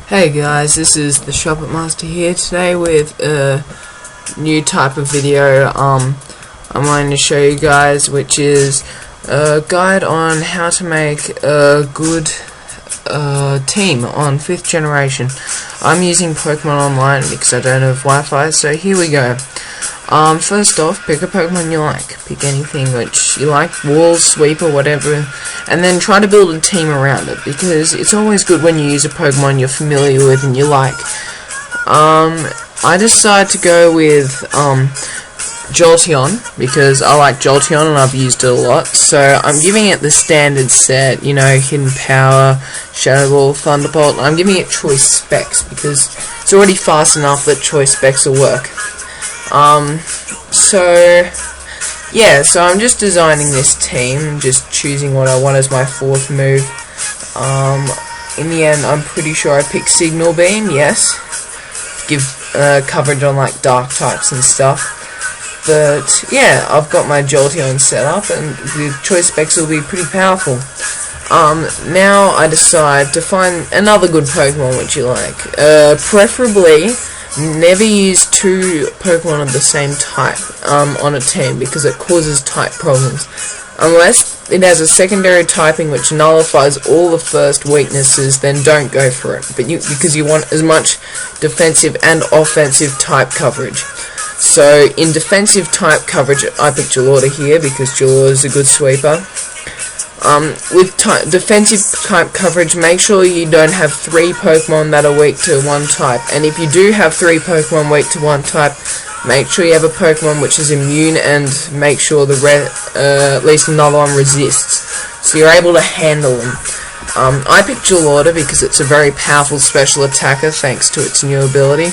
Hey guys, this is the Shuppet Master here today with a new type of video I'm going to show you guys, which is a guide on how to make a good team on 5th generation. I'm using Pokemon Online because I don't have Wi-Fi, so here we go. First off, pick a Pokemon you like. Pick anything which you like, Wall, Sweeper, whatever, and then try to build a team around it, because it's always good when you use a Pokemon you're familiar with and you like. I decided to go with Jolteon, because I like Jolteon and I've used it a lot, so I'm giving it the standard set, you know, Hidden Power, Shadow Ball, Thunderbolt. I'm giving it choice specs, because it's already fast enough that choice specs will work. So I'm just designing this team, just choosing what I want as my 4th move. In the end, I'm pretty sure I picked Signal Beam, yes. Give coverage on like dark types and stuff. But yeah, I've got my Jolteon set up, and the choice specs will be pretty powerful. Now I decide to find another good Pokemon which you like. Preferably, never use 2 Pokemon of the same type on a team, because it causes type problems. Unless it has a secondary typing which nullifies all the first weaknesses, then don't go for it. But because you want as much defensive and offensive type coverage. So in defensive type coverage, I picked Gelorta here because Gelorta is a good sweeper. With defensive type coverage, make sure you don't have 3 Pokemon that are weak to one type, and if you do have 3 Pokemon weak to one type, make sure you have a Pokemon which is immune, and make sure at least another one resists, so you're able to handle them. I picked Gelorta because it's a very powerful special attacker thanks to its new ability.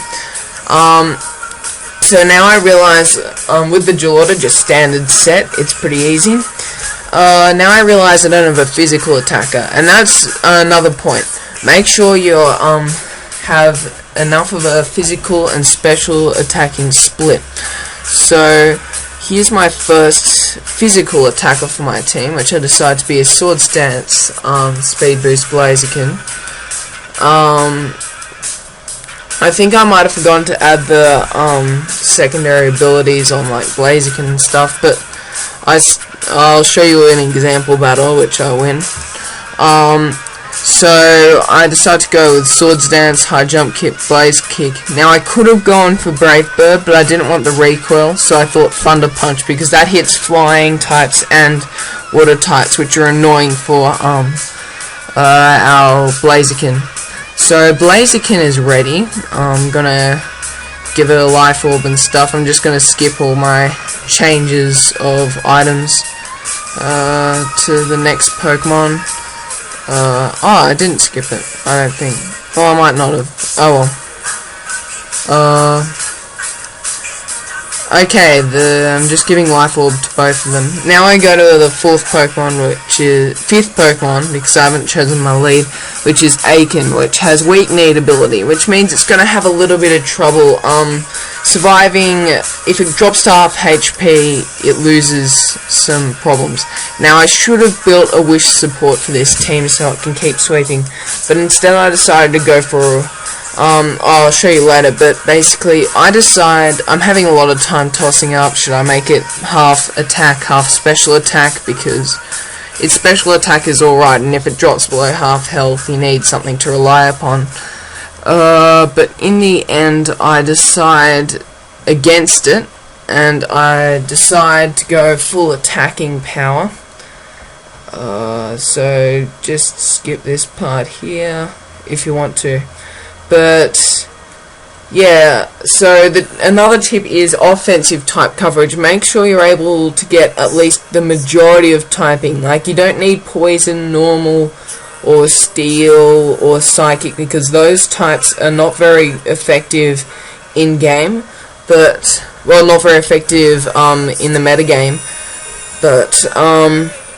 So now I realize with the Gelorta, just standard set, it's pretty easy. Now I realize I don't have a physical attacker, and that's another point. Make sure you have enough of a physical and special attacking split. So here's my first physical attacker for my team, which I decided to be a Swords Dance Speed Boost Blaziken. I think I might have forgotten to add the secondary abilities on like Blaziken and stuff, but I'll show you an example battle which I win. So I decided to go with Swords Dance, High Jump Kick, Blaze Kick. Now I could have gone for Brave Bird, but I didn't want the recoil, so I thought Thunder Punch, because that hits flying types and water types, which are annoying for our Blaziken. So Blaziken is ready. I'm gonna give it a life orb and stuff. I'm just gonna skip all my changes of items to the next Pokemon. I didn't skip it, I don't think. Oh, I might not have. Oh well. Okay, I'm just giving life orb to both of them. Now I go to the 4th Pokemon, which is 5th Pokemon, because I haven't chosen my lead, which is Aiken, which has weak need ability, which means it's going to have a little bit of trouble surviving. If it drops to half HP, it loses some problems. Now I should have built a wish support for this team so it can keep sweeping, but instead I decided to go for I'll show you later, but basically I decide I'm having a lot of time tossing up, should I make it half attack, half special attack, because its special attack is alright, and if it drops below half health you need something to rely upon. But in the end I decide against it, and I decide to go full attacking power. So just skip this part here if you want to. But yeah, so another tip is offensive type coverage. Make sure you're able to get at least the majority of typing. Like, you don't need poison, normal, or steel, or psychic, because those types are not very effective in game, but, well, not very effective in the metagame. But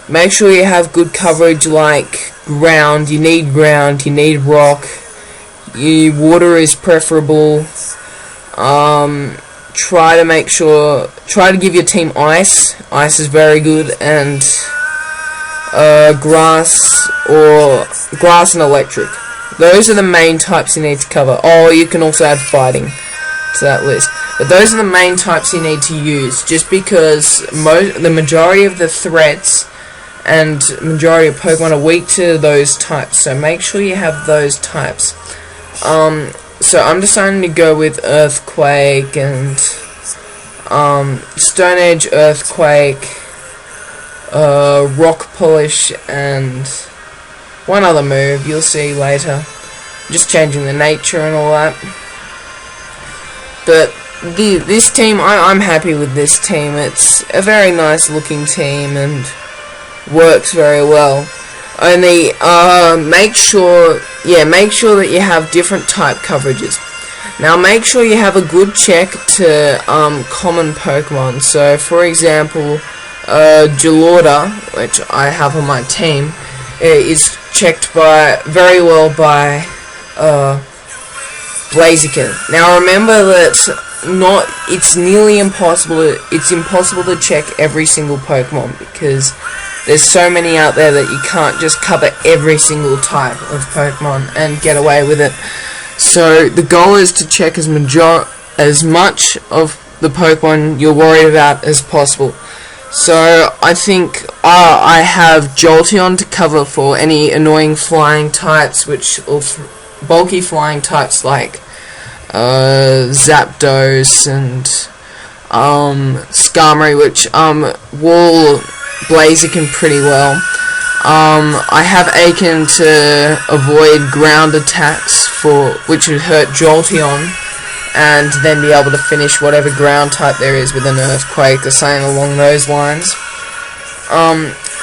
make sure you have good coverage like ground. You need rock. Water is preferable. Try to give your team ice. Ice is very good, and grass and electric. those are the main types you need to cover. Oh, you can also add fighting to that list. But those are the main types you need to use, just because the majority of the threats and majority of Pokemon are weak to those types, so make sure you have those types. So I'm deciding to go with Earthquake and Stone Edge, Earthquake, Rock Polish, and one other move you'll see later. Just changing the nature and all that. But this team, I'm happy with this team. It's a very nice looking team and works very well. Only make sure that you have different type coverages. Now make sure you have a good check to common Pokemon. So for example, Gelorda, which I have on my team, is checked very well by Blaziken. Now remember that it's nearly impossible. It's impossible to check every single Pokemon, because there's so many out there that you can't just cover every single type of Pokemon and get away with it. So the goal is to check as much of the Pokemon you're worried about as possible. So I think I have Jolteon to cover for any annoying flying types, bulky flying types like Zapdos and Skarmory, which Wall Blaziken pretty well. I have Aiken to avoid ground attacks which would hurt Jolteon, and then be able to finish whatever ground type there is with an Earthquake or something along those lines.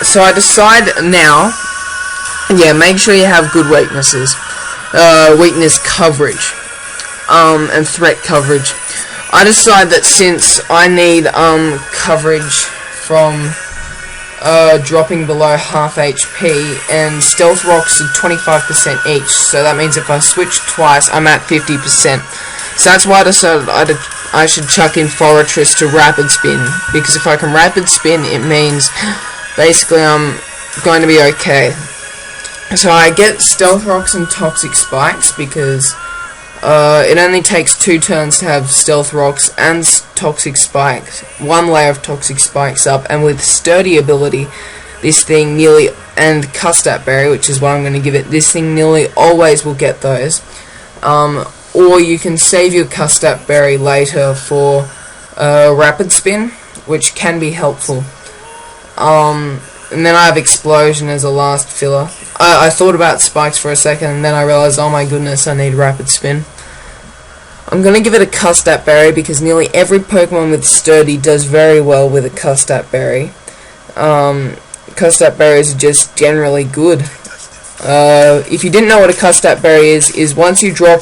So I decide now, make sure you have good weaknesses, weakness coverage, and threat coverage. I decide that since I need coverage from dropping below half HP, and Stealth Rocks are 25% each, so that means if I switch twice, I'm at 50%. So that's why I decided I should chuck in Forretress to Rapid Spin, because if I can Rapid Spin, it means basically I'm going to be okay. So I get Stealth Rocks and Toxic Spikes, because it only takes 2 turns to have Stealth Rocks and Toxic Spikes, 1 layer of Toxic Spikes up, and with Sturdy ability, this thing and Custap Berry, which is what I'm going to give it, this thing nearly always will get those. Or you can save your Custap Berry later for Rapid Spin, which can be helpful. And then I have Explosion as a last filler. I thought about Spikes for a second, and then I realized, oh my goodness, I need Rapid Spin. I'm going to give it a Custap Berry, because nearly every Pokemon with Sturdy does very well with a Custap Berry. Custap Berries are just generally good. If you didn't know what a Custap Berry is once you drop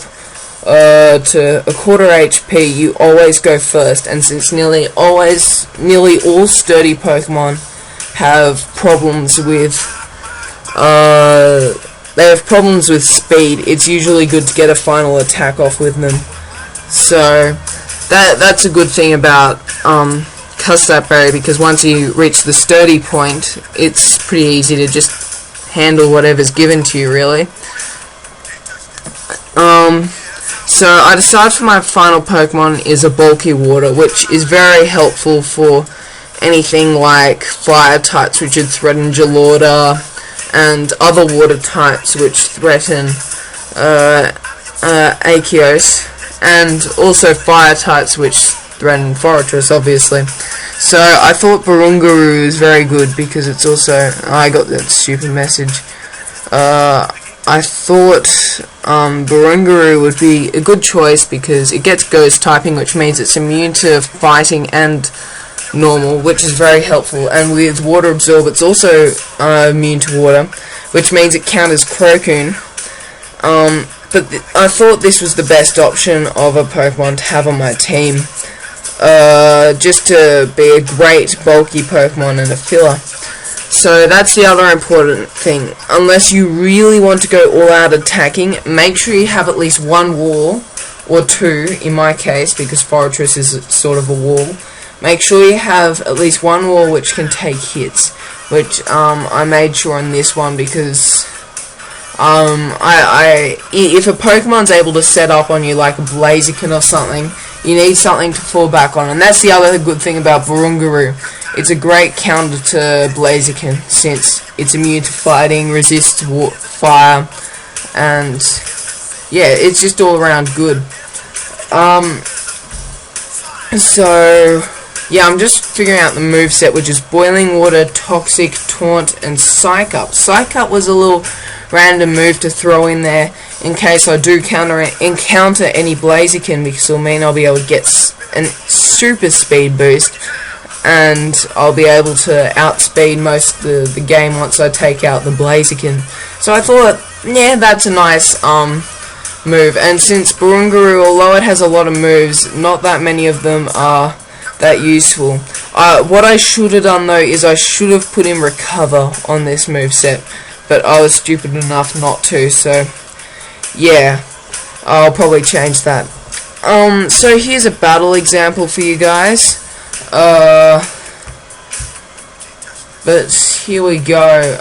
to a quarter HP, you always go first, and since nearly all Sturdy Pokemon have problems with speed, it's usually good to get a final attack off with them. So that's a good thing about Custap Berry, because once you reach the Sturdy point, it's pretty easy to just handle whatever's given to you, really. So I decided for my final Pokemon is a Bulky Water, which is very helpful for anything like fire types, which would threaten Gelorda, and other water types which threaten Arceus, and also fire types which threaten Forretress, obviously. So I thought Barungaroo is very good, because it's also... I got that stupid message. I thought Barungaroo would be a good choice, because it gets Ghost typing, which means it's immune to fighting and normal, which is very helpful, and with Water Absorb it's also immune to water, which means it counters Crocoon. But I thought this was the best option of a Pokemon to have on my team, just to be a great bulky Pokemon and a filler. So that's the other important thing. Unless you really want to go all out attacking, make sure you have at least 1 wall, or 2 in my case, because Forretress is sort of a wall. Make sure you have at least 1 wall which can take hits, which I made sure on this one, because If a Pokemon's able to set up on you like a Blaziken or something, you need something to fall back on, and that's the other good thing about Burungaru. It's a great counter to Blaziken, since it's immune to fighting, resists fire, and yeah, it's just all around good. So yeah, I'm just figuring out the moveset, which is Boiling Water, Toxic, Taunt, and Psych Up. Psych Up was a little random move to throw in there in case I do encounter any Blaziken, because it'll mean I'll be able to get a super speed boost, and I'll be able to outspeed most of the game once I take out the Blaziken. So I thought, yeah, that's a nice move. And since Burungaru, although it has a lot of moves, not that many of them are that useful. What I should have done though is I should have put in Recover on this moveset, but I was stupid enough not to, so yeah, I'll probably change that. So here's a battle example for you guys. But here we go.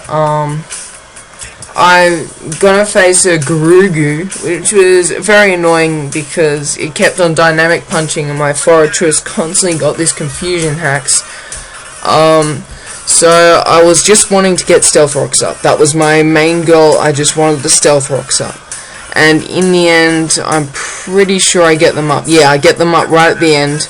I'm gonna face a Gurugu, which was very annoying because it kept on dynamic punching and my Forretress constantly got this confusion hacks. So I was just wanting to get Stealth Rocks up. That was my main goal. I just wanted the Stealth Rocks up. And in the end, I'm pretty sure I get them up. Yeah, I get them up right at the end.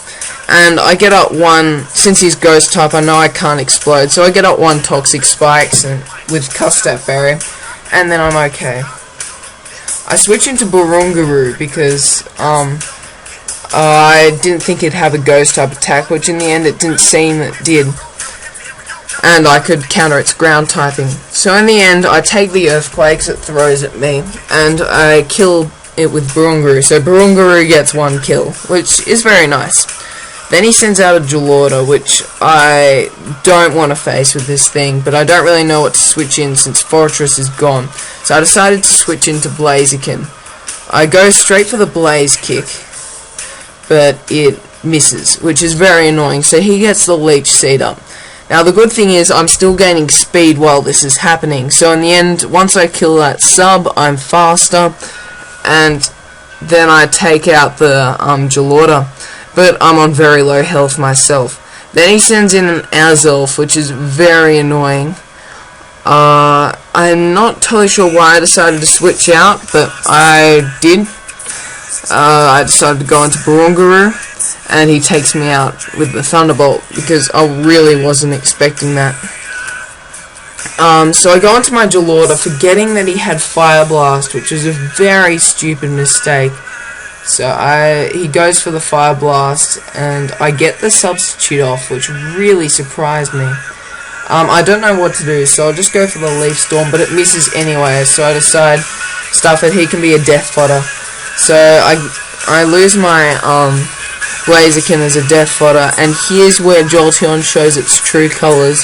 And I get up one, since he's Ghost type, I know I can't explode. So I get up one Toxic Spikes and with Custap Berry. And then I'm okay. I switch into Burungaru because I didn't think it'd have a Ghost type attack, which in the end it didn't seem it did. And I could counter its ground typing. So in the end, I take the Earthquakes it throws at me, and I kill it with Burungaru. So Burungaru gets one kill, which is very nice. Then he sends out a Gelorta, which I don't want to face with this thing, but I don't really know what to switch in since Forretress is gone. So I decided to switch into Blaziken. I go straight for the Blaze Kick, but it misses, which is very annoying, so he gets the Leech Seed up. Now the good thing is I'm still gaining speed while this is happening, so in the end, once I kill that sub, I'm faster, and then I take out the Gelorta. But I'm on very low health myself. Then he sends in an Azelf, which is very annoying. I'm not totally sure why I decided to switch out, but I did. I decided to go into Burungaru, and he takes me out with the Thunderbolt, because I really wasn't expecting that. So I go into my Gelorta, forgetting that he had Fire Blast, which was a very stupid mistake. So he goes for the Fire Blast, and I get the substitute off, which really surprised me. I don't know what to do, so I'll just go for the Leaf Storm, but it misses anyway, so I decide, stuff it, he can be a Death Fodder. So I lose my Blaziken as a Death Fodder, and here's where Jolteon shows its true colours,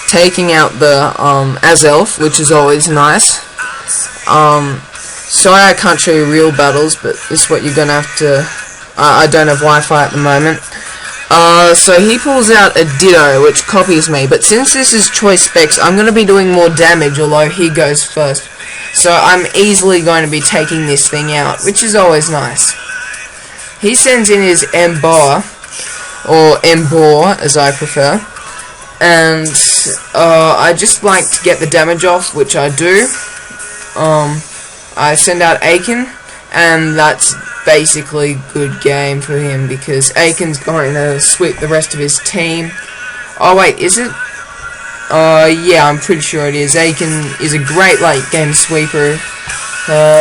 taking out the Azelf, which is always nice. Sorry I can't show you real battles, but this is what you're gonna have to... I don't have Wi-Fi at the moment. So he pulls out a Ditto, which copies me, but since this is Choice Specs, I'm gonna be doing more damage, although he goes first. So I'm easily going to be taking this thing out, which is always nice. He sends in his Emboar, or Emboar, as I prefer, and I just like to get the damage off, which I do. I send out Aiken, and that's basically good game for him, because Aiken's going to sweep the rest of his team. Oh wait, is it? Yeah, I'm pretty sure it is. Aiken is a great late game sweeper,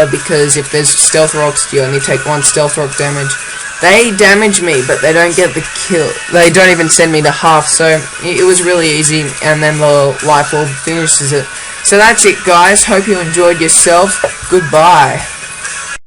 because if there's Stealth Rocks, you only take one Stealth Rock damage. They damage me, but they don't get the kill. They don't even send me to half, so it was really easy, and then the Life Orb finishes it. So that's it, guys. Hope you enjoyed yourself. Goodbye.